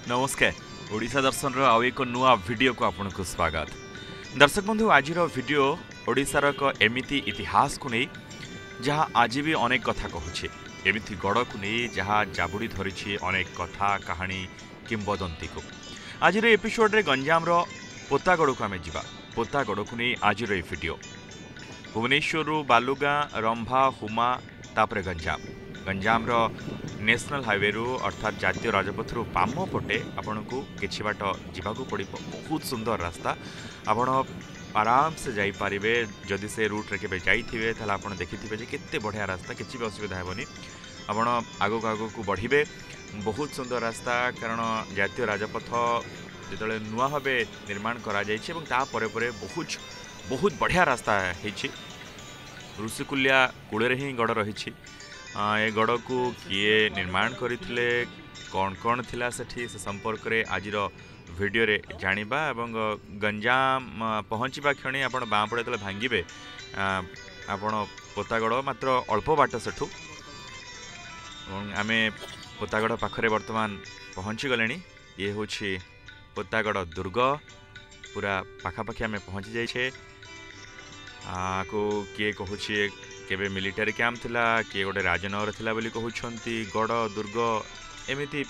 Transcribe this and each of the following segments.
नमस्कार ओडिशा दर्शन आउ एक नुआ वीडियो को आपन को स्वागत। दर्शक बंधु आज वीडियो ओडिशार एक एमिति इतिहास को नहीं जहाँ आज भी अनेक कथा कहूँ एमिति गड़ को नहीं जहाँ जाबुड़ी धरी अनेक कथा कहानी किंबदंती को। आज एपिसोड रे गंजाम पोतागड़ को आम जा पोतागड़ को नहीं आज वीडियो भुवनेश्वर बालुगाँ रंभा हुमा तापर गंजाम नेशनल हाईवे रु अर्थात जातीय राजपथ रु बाम पटे आपन को किछि बाट जीवाकू पड़ो। बहुत सुंदर रास्ता आपण आराम से जाई पारिबे। जदि से रूट रे केबे जाइथिबे ताले आपण देखिथिबे जे केते बढ़िया रास्ता किछि भी असुविधा हेबनी। आपण आगो आगो को बढ़िबे। बहुत सुंदर रास्ता कारण जातीय राजपथ जेतले नुआ भाबे निर्माण करा जायछि एवं ता परे परे बहुत बढ़िया रास्ता हेछि। ऋषिकुल्या कूले ही गड़ रही ए गड़ को किए निर्माण करथिले कौन कौन थिला सेठी से संपर्क रे आज वीडियो रे जानिबा एवं गंजाम पहुँचवा क्षणी आपण बाँ पड़े तले भांगिबे आपण पोतागड़ मात्र अल्प बाट सेठू आमे पोतागड़ पाखरे वर्तमान पहुँची गलेनी। ये होछि पोतागड़ दुर्ग पूरा पाखापाखि आमे पहुँची जाइछे। को किए कहूँ केबे मिलिटारी कैंप थिला किए गोटे राजनगर थिला बोली कहउछंती गड़ दुर्ग एमिति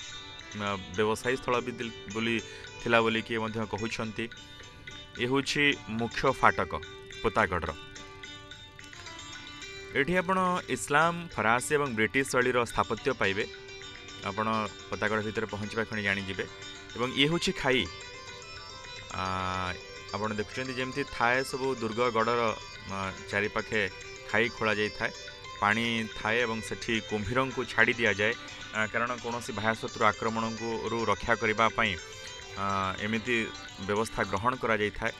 व्यवसायी स्थल भी बोली थिला बोली किए मध्य कहउछंती। ये होछि मुख्य फाटक पोतागढ़। एठी आपण इस्लाम फरासी एवं ब्रिटिश शैलीर स्थापत्य पाइबे। आपण पोतागढ़ भितर पहुँचवा खणी जानि जिवे एवं ये होछि खाई आपण देखुछंती जेमति थाए सब दुर्ग गढ़र चारि पाखे खाई खोला जाई थाए पानी थाए एवं सेठी कुंभीरं को छाड़ी दिया जाए कारण कौन सी बाह्यशत्रु आक्रमण को रु रक्षा करने एमिति व्यवस्था ग्रहण करा जाई थाए।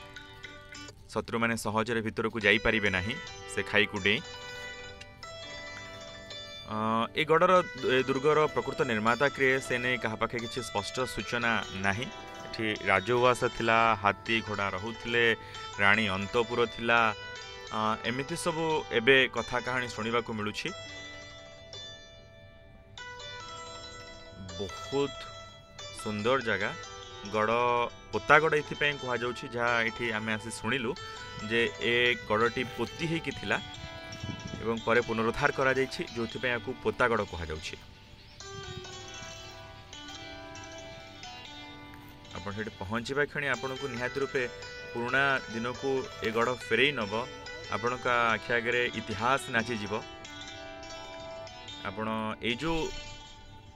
शत्रु माने सहजरे भितर को जाई परिबे नाही से खाई को डेई। ए गढ़र दुर्गर प्रकृत निर्माता किए से नहीं कहा पाखे किसी स्पष्ट सूचना नाही। एठी राजउवास थिला हाथी घोड़ा रहुथिले रानी अंतपुर थिला एमिति सब एबे कथा कहानी सुनिबा को मिलुछि। बहुत सुंदर जगह गड़ पोतागड़ ये कह जाउछि जहाँ ये आम आसी शुणिलु जे ए गड़टी पोती होइकि थिला एवं परे पुनरुद्धार करा जाइछि जोथि याकू पोतागड़ कह जाउछि। आपण सेठी पहुँचवा क्षणी आपण को निहाती रूपे पुराना दिन को ए गड़ फेरई नब आपण का आखि आगे इतिहास नाची जीव। आपण ए जो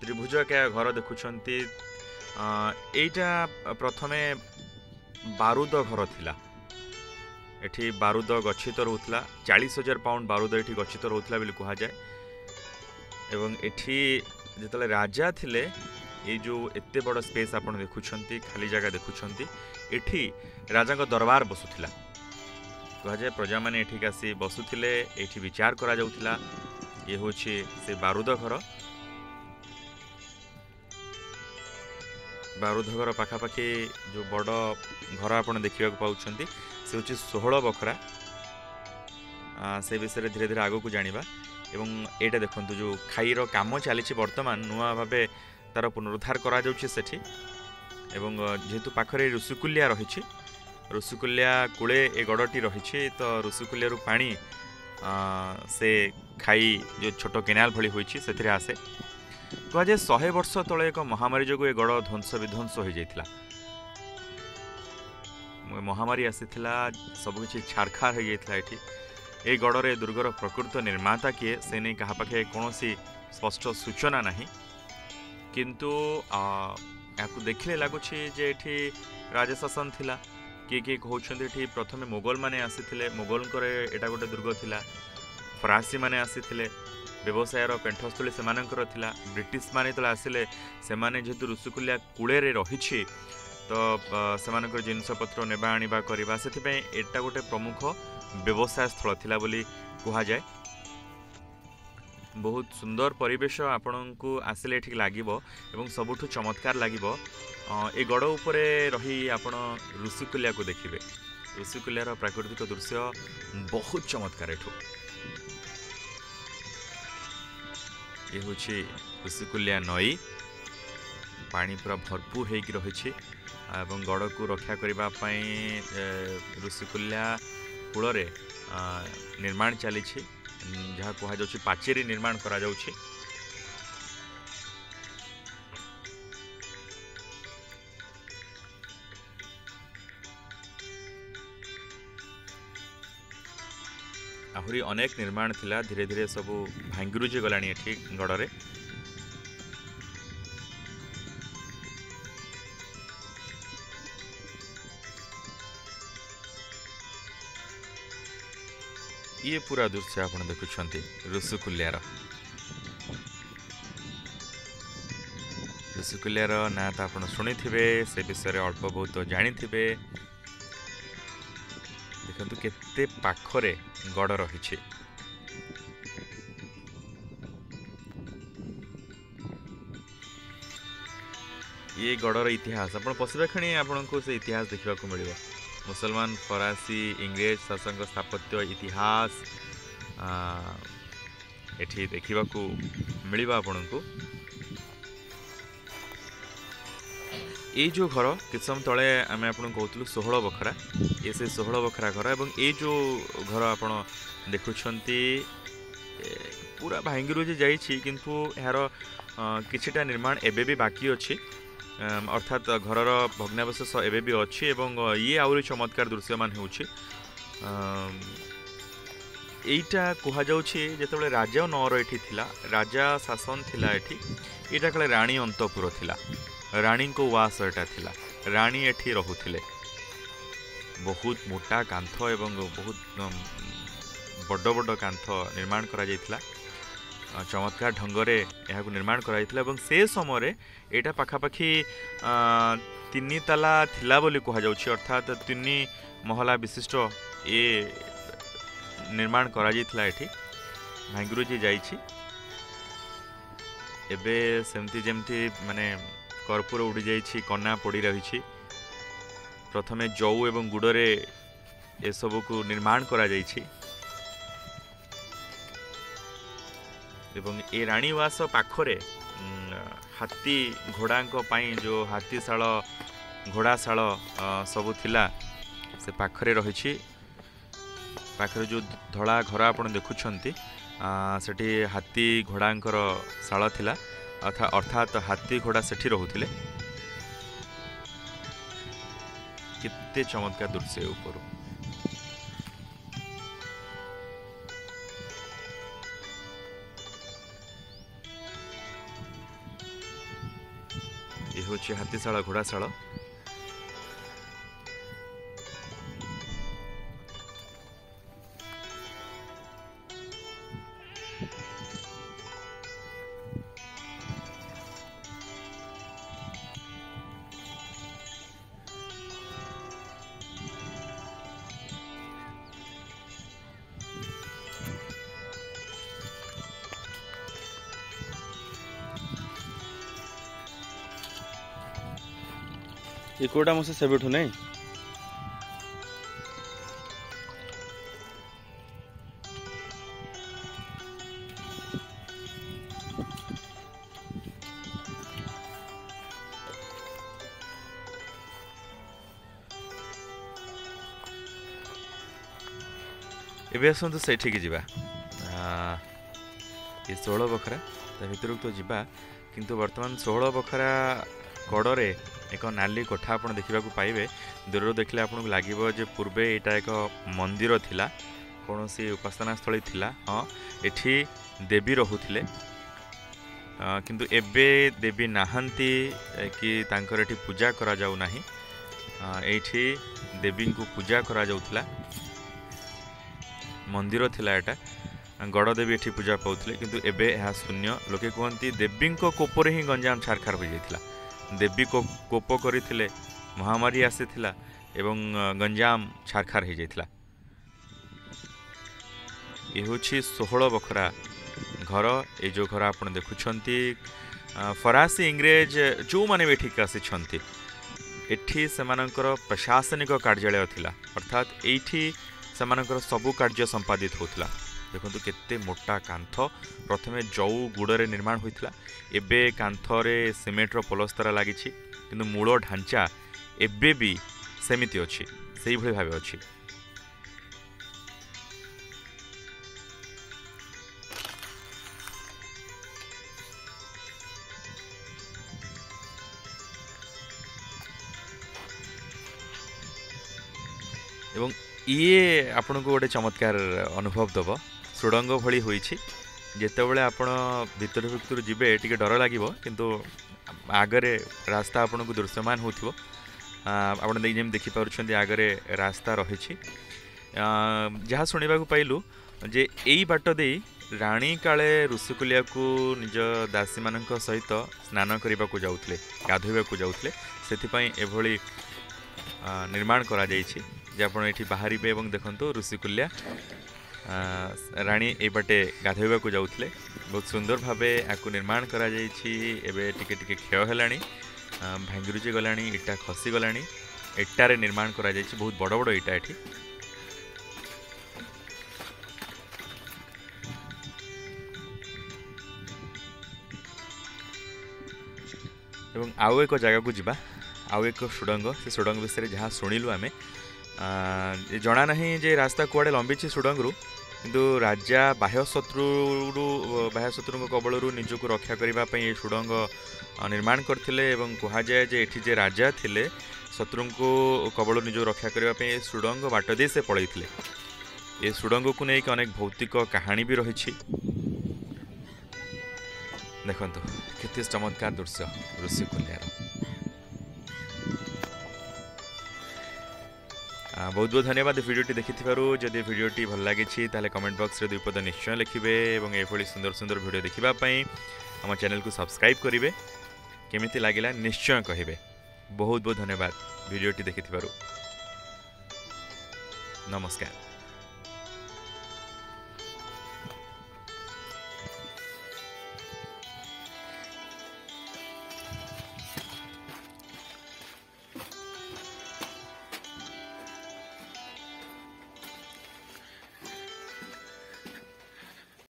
त्रिभुज क्या घर देखुंती एटा प्रथमे बारूद घर थिला। एठी बारूद गच्छित रोला 40,000 पाउंड बारूद एठी गच्छित रोला बोली कह जाए। एवं एठी जितले राजा थिले ये जो एते बड़ स्पेस आपण देखुंती खाली जगह देखुंती एठी राजा का दरबार बसुथिला कह जाए। प्रजा मैंने एठिक आसी बसुथिले एठी विचार करा जाउथिला। ये होछि से बारूद घर। बारूद घर पाखापाखि जो बड़ घर आपण देखा पाउछंती से होछि 16 बखरा। से विषय धीरे धीरे आगो को जानिबा एवं एटा देखंतु जो खाईर काम चली वर्तमान नुआ भाबे तार पुनरुद्धार करा जाउछि सेठी एवं जेहेतु पाखरे ऋषिकुल्या रहिछि ऋषिकुल्या कूले ए गड़टी रही तो ऋषिकुल्या पानी से खाई जो छोट केनाल भली होइछि सेथिरे आसे। कह जाए 100 वर्ष तले एक महामारी जो ए गड़ ध्वंस विध्वंस हो जाइथिला। महामारी आसीथिला सबकिछि छारखार हो जाइथिला। एठी ए गड़रे दुर्गर प्रकृत निर्माता किए से नहीं कहा पाखे कौनसी स्पष्ट सूचना नहीं किंतु याकू देखिले लगुछि जे एठी राजशासन थिला। किए कहते प्रथमे मोगल माने आसीथिले मोगल एटा गोटे दुर्ग थिला। फरासी माने आसीथिले व्यवसायर पेंठस्थली सेमानकर थिला। ब्रिटिश माने तले आसिले सेमाने जेहेतु ऋषिकुल्या कूले रही तो सेमानकर जिनपत्र नेबा आनिबा करबा सेथिपे एटा गोटे प्रमुख व्यवसाय स्थल थिला बोली कहा जाए। बहुत सुंदर परिवेश आपण को आसिले ठीक लागिबो एवं सबुठु चमत्कार लागिबो। ए गड़ उपरे रही आपण ऋषिकुल्या को देखिबे। ऋषिकुल्यार प्राकृतिक दृश्य बहुत चमत्कार। एठू ये होछि ऋषिकुल्या नई पानी पूरा भरपूर होगी रही गड़ को रक्षा करने ऋषिकुल्या कूल निर्माण चली जहाँ कहुच्छी पाचेरी निर्माण करा जाउछि। आहुरी अनेक निर्माण थिला धीरे धीरे सबू भांगिरुजी गलानी एठी गड़े। ये पूरा दृश्य आप देखुंट ऋषिकुल्यार ना तो आप शुणी थे से विषय अल्प बहुत जानी थे। देखु केते पाखरे गड़ रही। ये गड़र इतिहास आप पशुरा खणी आपको से इतिहास देखा मिल मुसलमान फरासी इंग्रेज शासक स्थापत्य इतिहास एठी देखा मिल आपन को। ये जो घर किस समय तले आम आप कहूँ 16 बखरा ये से 16 बखरा घर एवं ये जो घर आप देखुंट पूरा भांगिरुजी जाइए किंतु यार किछिटा निर्माण एबे भी बाकी अच्छी अर्थात घरर भग्नावशेष एबे भी अच्छी एवं ये आउरी चमत्कार दृश्य मान होउछि। एटा कहा जाउछि जेतेबेले राजा नौर एठी थिला राजा शासन थिला एठी एटा कले रानी अंतपुर थिला रानी को वास एटा थिला रानी एठी रहुथिले। बहुत मोटा कांथ एवं बहुत बड़ बड़ कांथ निर्माण करा जायतिला चमत्कार ढंगरे यहाँ निर्माण कराइथिला से समय एटा पाखापाखि 3 ताला थिला बोली कहा जाउछि अर्थात 3 महला विशिष्ट ये निर्माण करा जायतिला एठी भांगिरुजी जाइछि। एबे सेमती जेमती माने कर्पूर उड़ी जाइछि कन्ना पड़ी रही प्रथमे जौ एवं गुड़े ए सब को निर्माण करा जाइछि एवं ए रानीवास पाखरे हाथी घोड़ा जो हाथीशाल घोड़ाशाल सबू थिला से पाखरे रही पाखरे जो धड़ा घर आप देखुंट सेठी हाथी घोड़ांकर शाल थिला अर्थात हाथी घोड़ा सेठी रहुथिले। कितने चमत्कार दृश्य ऊपर ये हूँ हाथीशाला घोड़ाशाला। ये कोटा मुझसे सेबेठू नहीं एबे आसतु से जावा ये 16 बखरा भर तो जावा किंतु वर्तमान 16 बखरा गड़े एक नाली कोठा आप देखा पाइबे। दूर देखले आपको लगे जे पूर्वे यहाँ एक मंदिर थिला कौन सी उपासना स्थली थिला। हाँ एठी देवी रहुथिले किंतु एबे देवी नाहंती कि तांकर एठी पूजा करा जाउ नाही। एठी देवी को पूजा करा जाउथिला मंदिर थिला एटा गड़ देवी एठी पूजा पाउथिले किंतु एबे यह शून्य। लोके कहती देवी कोपरे ही गंजाम छारखार हो जाइथिला। देवी को कोप करथिले महामारी आसीथिला एवं गंजाम छारखार हो जाइथिला। ये होछि 16 बखरा घर। ये जो घर आप देखुंट फरासी इंग्रेज जो माने भी ठीक आसी एठी सेमानकर प्रशासनिक कार्यालय थिला अर्थात एठी सेमानकर सबु कार्य संपादित होथिला। देखो केते मोटा कांथ प्रथमे जौ गुड़े निर्माण होता एबे कांथरे सिमेंटर पलस्तरा लगी किंतु मूल ढांचा एबे भी सेमिति अच्छी से भाव अच्छी। एवं ये आपन को गोटे चमत्कार अनुभव दब सुड़ंग भली होइछि जेतेबेले आपण भितर भितर जिबे टिके डर लागिबो किंतु आगरे रास्ता आपन को दृश्यमान होथिबो आपण जेम देखि पारुछन्ती आगरे रास्ता रहिछि जहाँ शुणा पाइलु जे एई बाट दे राणी काले ऋषिकुलिया को निज दासी मान सहित स्नान करने को जाऊले गाधोवा को जाऊले से एभली निर्माण करा जाइछि जे आपण एठी बाहरी एवं देखंतु ऋषिकुलिया राणी ए बाटे गाधोवा को जाऊले बहुत सुंदर भावे आपको निर्माण करा जाइछि। एबे टिके टिके क्षय हेलाणी भांगिरुची गलाणी इटा खसी गलाणी इटारे निर्माण करा जाइछि बहुत बड़ बड़ इटा एठी। एवं आउ एक जगह को जीवा आउ एक सुड़ंग से सुड़ंग विषय जहाँ शुणिलु आम जना ना जे रास्ता कुआड़े लंबी सुड़ंगरू किंतु राजा बाह्यशत्रु कबल निजक रक्षा करने ये सुड़ंग निर्माण करथिले एवं कहा जाए जे एठी जे राजा थिले शत्रु को कबल निज रक्षा करने सुड़ंग बाट दे से पलैथिले। ये सुड़ंग को लेकिन अनेक भौतिक कहानी भी रही देखो केते चमत्कार दृश्य ऋषिकुल्यार। बहुत बहुत धन्यवाद वीडियोटी देखि जदि वीडियोटी भल लगी ताले कमेंट बॉक्स रे दुई पद निश्चय लिखिबे एवं एभली सुंदर सुंदर वीडियो देखिबा पई हम चैनल को सब्सक्राइब करिवे केमिति लागिला निश्चय कहिबे। बहुत बहुत धन्यवाद वीडियोटी देखि नमस्कार।